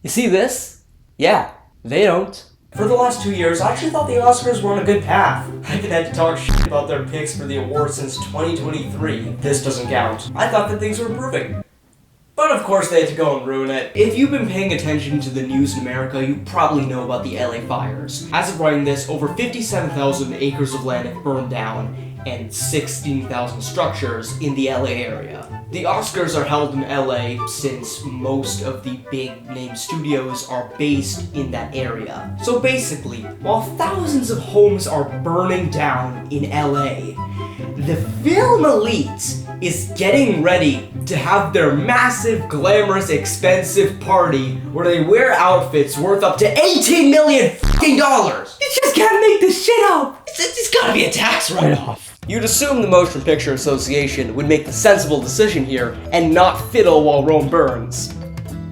You see this? Yeah, they don't. For the last 2 years, I actually thought the Oscars were on a good path. I've been had to talk shit about their picks for the awards since 2023. This doesn't count. I thought that things were improving. But of course they had to go and ruin it. If you've been paying attention to the news in America, you probably know about the LA fires. As of writing this, over 57,000 acres of land have burned down and 16,000 structures in the LA area. The Oscars are held in LA since most of the big name studios are based in that area. So basically, while thousands of homes are burning down in LA, the film elite is getting ready to have their massive, glamorous, expensive party where they wear outfits worth up to $18 million dollars. You just can't make this shit up. It's gotta be a tax write-off. You'd assume the Motion Picture Association would make the sensible decision here and not fiddle while Rome burns.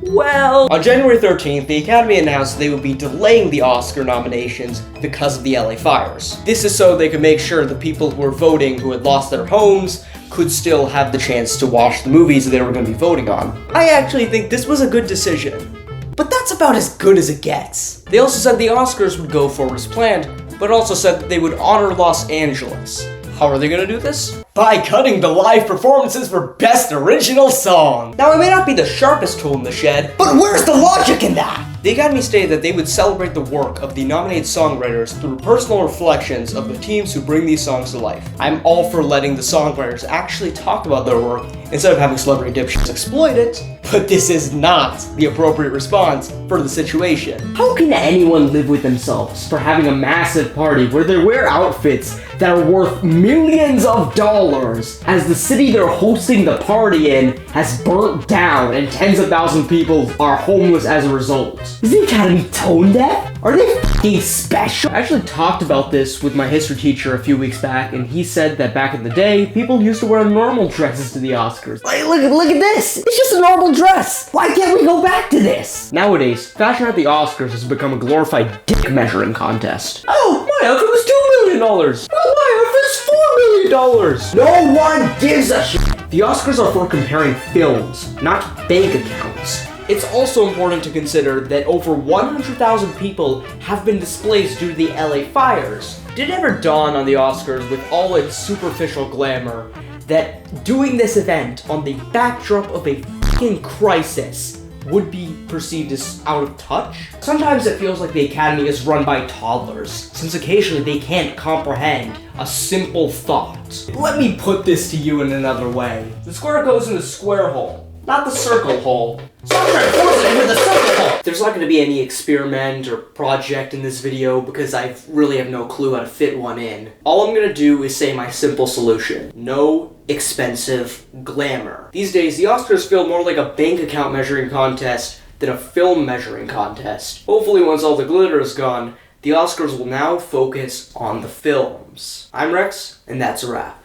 Well, on January 13th, the Academy announced they would be delaying the Oscar nominations because of the LA fires. This is so they could make sure the people who were voting who had lost their homes could still have the chance to watch the movies that they were going to be voting on. I actually think this was a good decision. But that's about as good as it gets. They also said the Oscars would go forward as planned, but also said that they would honor Los Angeles. How are they gonna do this? By cutting the live performances for Best Original Song! Now, it may not be the sharpest tool in the shed, but where's the logic in that? The Academy stated that they would celebrate the work of the nominated songwriters through personal reflections of the teams who bring these songs to life. I'm all for letting the songwriters actually talk about their work instead of having celebrity dipshits exploit it, but this is not the appropriate response for the situation. How can anyone live with themselves for having a massive party where they wear outfits that are worth millions of dollars as the city they're hosting the party in has burnt down and tens of thousands of people are homeless as a result? Is the Academy tone deaf? Are they f***ing special? I actually talked about this with my history teacher a few weeks back, and he said that back in the day, people used to wear normal dresses to the Oscars. Like, look at this! It's just a normal dress! Why can't we go back to this? Nowadays, fashion at the Oscars has become a glorified dick measuring contest. Oh, my outfit was $2 million! Oh, my outfit's $4 million! No one gives a shit! The Oscars are for comparing films, not bank accounts. It's also important to consider that over 100,000 people have been displaced due to the LA fires. Did it ever dawn on the Oscars, with all its superficial glamour, that doing this event on the backdrop of a fucking crisis would be perceived as out of touch? Sometimes it feels like the Academy is run by toddlers, since occasionally they can't comprehend a simple thought. Let me put this to you in another way. The square goes in the square hole, not the circle hole. So I'm trying to force it into the circle hole! There's not going to be any experiment or project in this video because I really have no clue how to fit one in. All I'm going to do is say my simple solution. No expensive glamour. These days, the Oscars feel more like a bank account measuring contest than a film measuring contest. Hopefully once all the glitter is gone, the Oscars will now focus on the films. I'm Rex, and that's a wrap.